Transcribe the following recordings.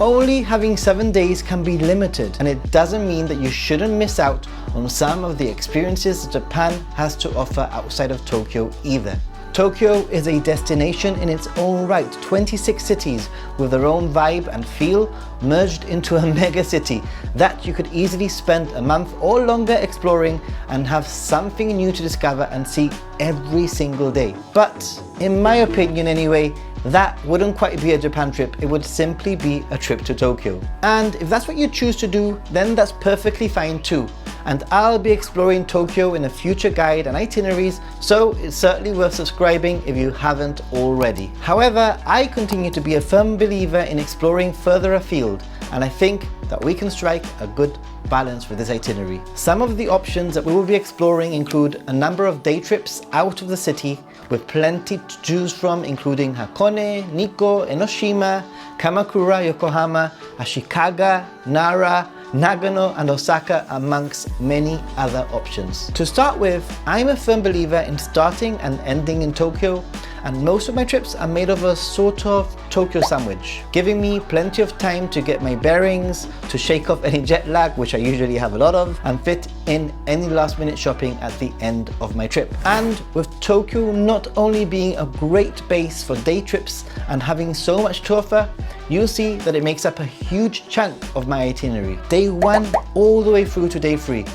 Only having 7 days can be limited, and it doesn't mean that you shouldn't miss out on some of the experiences that Japan has to offer outside of Tokyo either. Tokyo is a destination in its own right, 26 cities with their own vibe and feel merged into a mega city that you could easily spend a month or longer exploring and have something new to discover and see every single day. But in my opinion anyway, that wouldn't quite be a Japan trip, it would simply be a trip to Tokyo. And if that's what you choose to do, then that's perfectly fine too. And I'll be exploring Tokyo in a future guide and itineraries, so it's certainly worth subscribing if you haven't already. However, I continue to be a firm believer in exploring further afield, and I think that we can strike a good balance with this itinerary. Some of the options that we will be exploring include a number of day trips out of the city with plenty to choose from, including Hakone, Nikko, Enoshima, Kamakura, Yokohama, Ashikaga, Nara, Nagano and Osaka amongst many other options. To start with, I'm a firm believer in starting and ending in Tokyo, and most of my trips are made of a sort of Tokyo sandwich, giving me plenty of time to get my bearings, to shake off any jet lag, which I usually have a lot of, and fit in any last minute shopping at the end of my trip. And with Tokyo not only being a great base for day trips and having so much to offer, you'll see that it makes up a huge chunk of my itinerary. Day 1 all the way through to day 3,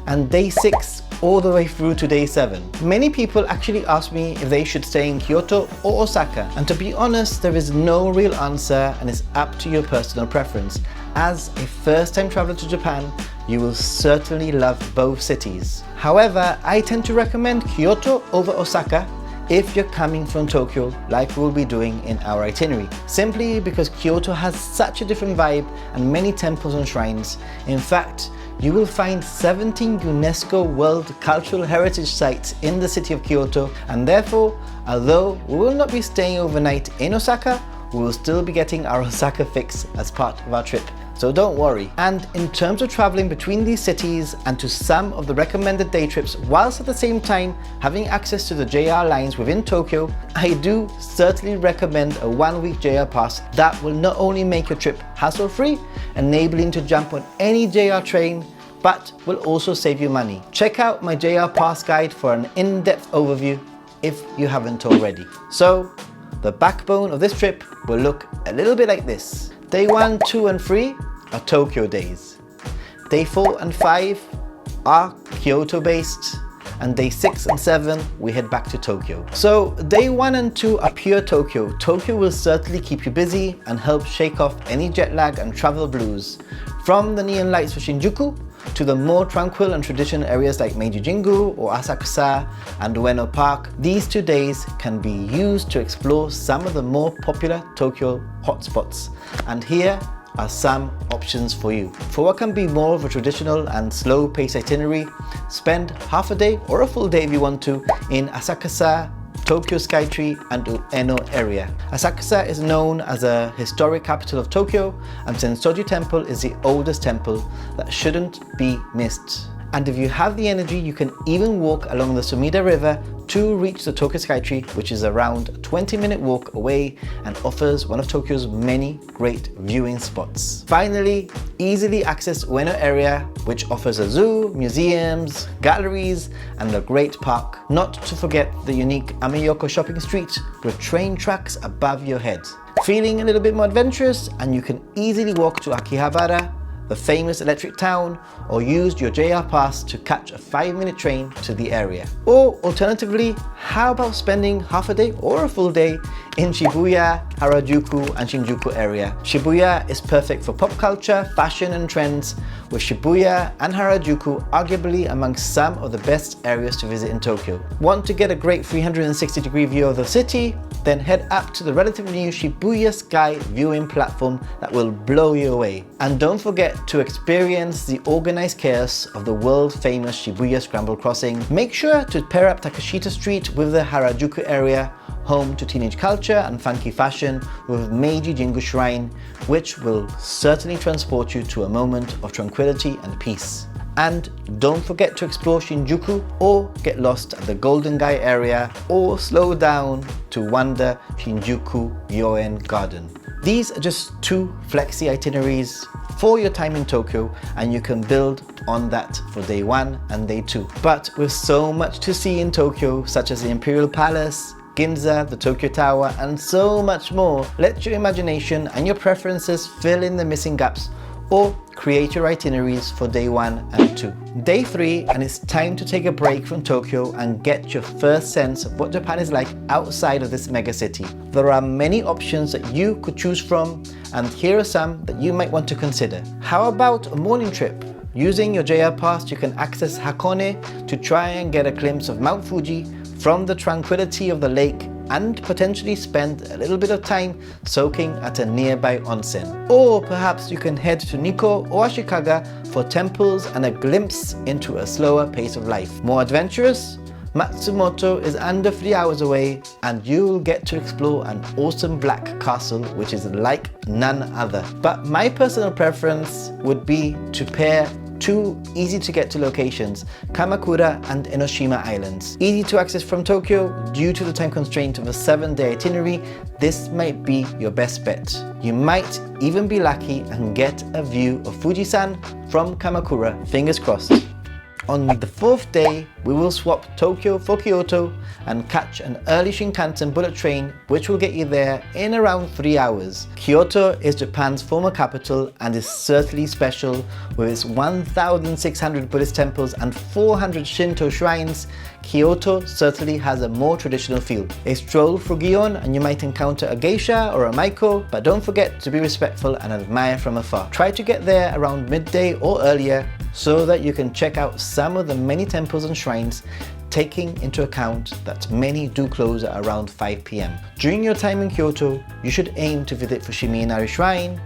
and day 6 all the way through to day 7. Many people actually ask me if they should stay in Kyoto or Osaka, and to be honest, there is no real answer and it's up to your personal preference. As a first-time traveler to Japan, you will certainly love both cities. However, I tend to recommend Kyoto over Osaka if you're coming from Tokyo, like we'll be doing in our itinerary, simply because Kyoto has such a different vibe and many temples and shrines. In fact, you will find 17 UNESCO World Cultural Heritage Sites in the city of Kyoto, and therefore, although we will not be staying overnight in Osaka, we will still be getting our Osaka fix as part of our trip. So don't worry. And in terms of traveling between these cities and to some of the recommended day trips, whilst at the same time having access to the JR lines within Tokyo, I do certainly recommend a 1-week JR pass that will not only make your trip hassle-free, enabling to jump on any JR train, but will also save you money. Check out my JR pass guide for an in-depth overview if you haven't already. So the backbone of this trip will look a little bit like this. Day 1, 2 and 3 are Tokyo days. Day 4 and 5 are Kyoto based, and day 6 and 7 we head back to Tokyo. So day 1 and 2 are pure Tokyo. Tokyo will certainly keep you busy and help shake off any jet lag and travel blues. From the neon lights for Shinjuku to the more tranquil and traditional areas like Meiji Jingu or Asakusa and Ueno Park, these 2 days can be used to explore some of the more popular Tokyo hotspots. And here are some options for you. For what can be more of a traditional and slow-paced itinerary, spend half a day or a full day if you want to in Asakusa, Tokyo Skytree and Ueno area. Asakusa is known as a historic capital of Tokyo, and Sensoji Temple is the oldest temple that shouldn't be missed. And if you have the energy, you can even walk along the Sumida River to reach the Tokyo Skytree, which is around a 20-minute walk away and offers one of Tokyo's many great viewing spots. Finally, easily access Ueno area, which offers a zoo, museums, galleries, and a great park. Not to forget the unique Ameyoko shopping street with train tracks above your head. Feeling a little bit more adventurous, and you can easily walk to Akihabara, the famous electric town, or use your JR pass to catch a 5-minute train to the area. Or alternatively, how about spending half a day or a full day in Shibuya, Harajuku and Shinjuku area? Shibuya is perfect for pop culture, fashion and trends, with Shibuya and Harajuku arguably amongst some of the best areas to visit in Tokyo. Want to get a great 360-degree view of the city? Then head up to the relatively new Shibuya Sky viewing platform that will blow you away. And don't forget to experience the organized chaos of the world-famous Shibuya Scramble Crossing. Make sure to pair up Takashita Street with the Harajuku area, home to teenage culture and funky fashion, with Meiji Jingu Shrine, which will certainly transport you to a moment of tranquility and peace. And don't forget to explore Shinjuku or get lost at the Golden Gai area, or slow down to wander Shinjuku Yoen Garden. These are just 2 flexi itineraries for your time in Tokyo, and you can build on that for day 1 and day 2. But with so much to see in Tokyo, such as the Imperial Palace, Ginza, the Tokyo Tower, and so much more, let your imagination and your preferences fill in the missing gaps, or create your itineraries for day 1 and 2. Day 3, and it's time to take a break from Tokyo and get your first sense of what Japan is like outside of this mega city. There are many options that you could choose from, and here are some that you might want to consider. How about a morning trip? Using your JR Pass, you can access Hakone to try and get a glimpse of Mount Fuji from the tranquility of the lake, and potentially spend a little bit of time soaking at a nearby onsen. Or perhaps you can head to Nikko or Ashikaga for temples and a glimpse into a slower pace of life. More adventurous? Matsumoto is under 3 hours away, and you'll get to explore an awesome black castle which is like none other. But my personal preference would be to pair 2 easy to get to locations, Kamakura and Enoshima Islands. Easy to access from Tokyo, due to the time constraint of a 7-day itinerary, this might be your best bet. You might even be lucky and get a view of Fujisan from Kamakura, fingers crossed. On the 4th day, we will swap Tokyo for Kyoto and catch an early Shinkansen bullet train which will get you there in around 3 hours. Kyoto is Japan's former capital and is certainly special with its 1,600 Buddhist temples and 400 Shinto shrines. Kyoto certainly has a more traditional feel. A stroll through Gion and you might encounter a geisha or a maiko, but don't forget to be respectful and admire from afar. Try to get there around midday or earlier so that you can check out some of the many temples and shrines, taking into account that many do close at around 5 p.m. During your time in Kyoto, you should aim to visit Fushimi Inari Shrine.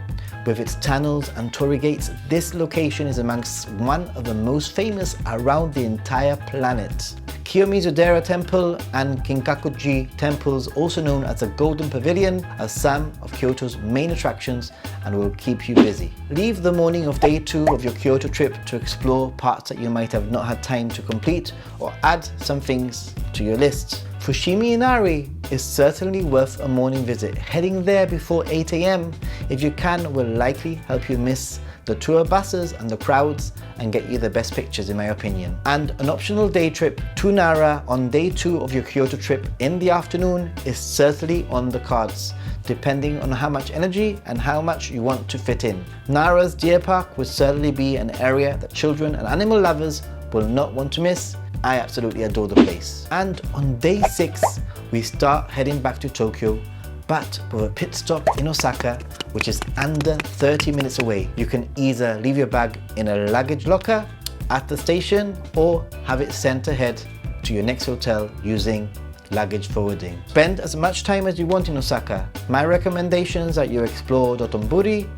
With its tunnels and torii gates, this location is amongst one of the most famous around the entire planet. Kiyomizu-dera Temple and Kinkakuji temples, also known as the Golden Pavilion, are some of Kyoto's main attractions and will keep you busy. Leave the morning of day 2 of your Kyoto trip to explore parts that you might have not had time to complete, or add some things to your list. Fushimi Inari is certainly worth a morning visit. Heading there before 8 a.m. if you can will likely help you miss the tour buses and the crowds and get you the best pictures, in my opinion. And an optional day trip to Nara on day 2 of your Kyoto trip in the afternoon is certainly on the cards, depending on how much energy and how much you want to fit in. Nara's deer park would certainly be an area that children and animal lovers will not want to miss. I absolutely adore the place. And on day 6, we start heading back to Tokyo, but with a pit stop in Osaka, which is under 30 minutes away. You can either leave your bag in a luggage locker at the station or have it sent ahead to your next hotel using luggage forwarding. Spend as much time as you want in Osaka. My recommendations are you explore Dotonbori,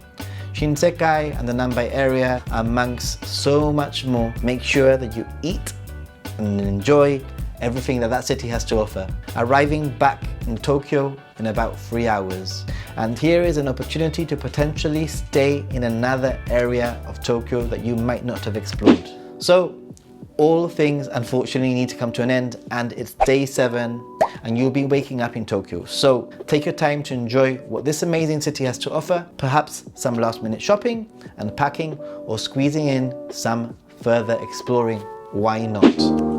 Shinsekai and the Nanbai area, amongst so much more. Make sure that you eat and enjoy everything that city has to offer. Arriving back in Tokyo in about 3 hours. And here is an opportunity to potentially stay in another area of Tokyo that you might not have explored. So all things unfortunately need to come to an end, and it's day 7 and you'll be waking up in Tokyo. So take your time to enjoy what this amazing city has to offer, perhaps some last minute shopping and packing, or squeezing in some further exploring. Why not?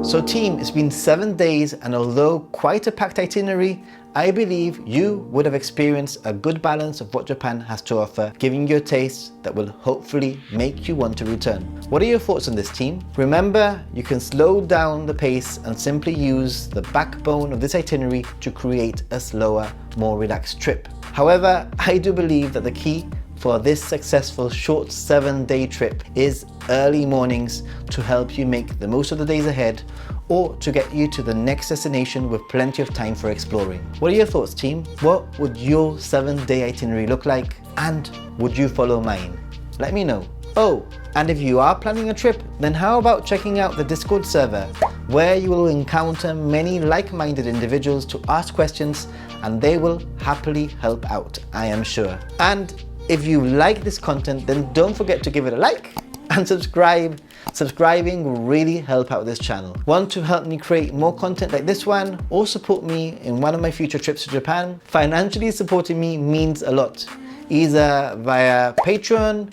So team, it's been 7 days, and although quite a packed itinerary, I believe you would have experienced a good balance of what Japan has to offer, giving you a taste that will hopefully make you want to return. What are your thoughts on this, team? Remember, you can slow down the pace and simply use the backbone of this itinerary to create a slower, more relaxed trip. However, I do believe that the key for this successful short 7-day trip is early mornings to help you make the most of the days ahead, or to get you to the next destination with plenty of time for exploring. What are your thoughts, team? What would your 7-day itinerary look like? And would you follow mine? Let me know. Oh, and if you are planning a trip, then how about checking out the Discord server, where you will encounter many like-minded individuals to ask questions, and they will happily help out, I am sure. And if you like this content, then don't forget to give it a like and subscribe. Subscribing will really help out this channel. Want to help me create more content like this one, or support me in one of my future trips to Japan? Financially supporting me means a lot. either via Patreon,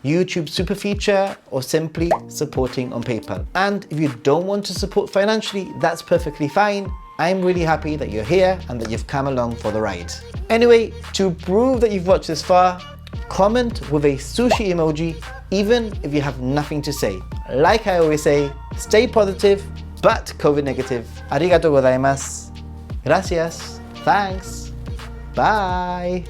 YouTube super feature, or simply supporting on PayPal. And if you don't want to support financially, that's perfectly fine. I'm really happy that you're here and that you've come along for the ride. Anyway, to prove that you've watched this far, comment with a sushi emoji, even if you have nothing to say. Like I always say, stay positive, but COVID negative. Arigatou gozaimasu. Gracias. Thanks. Bye.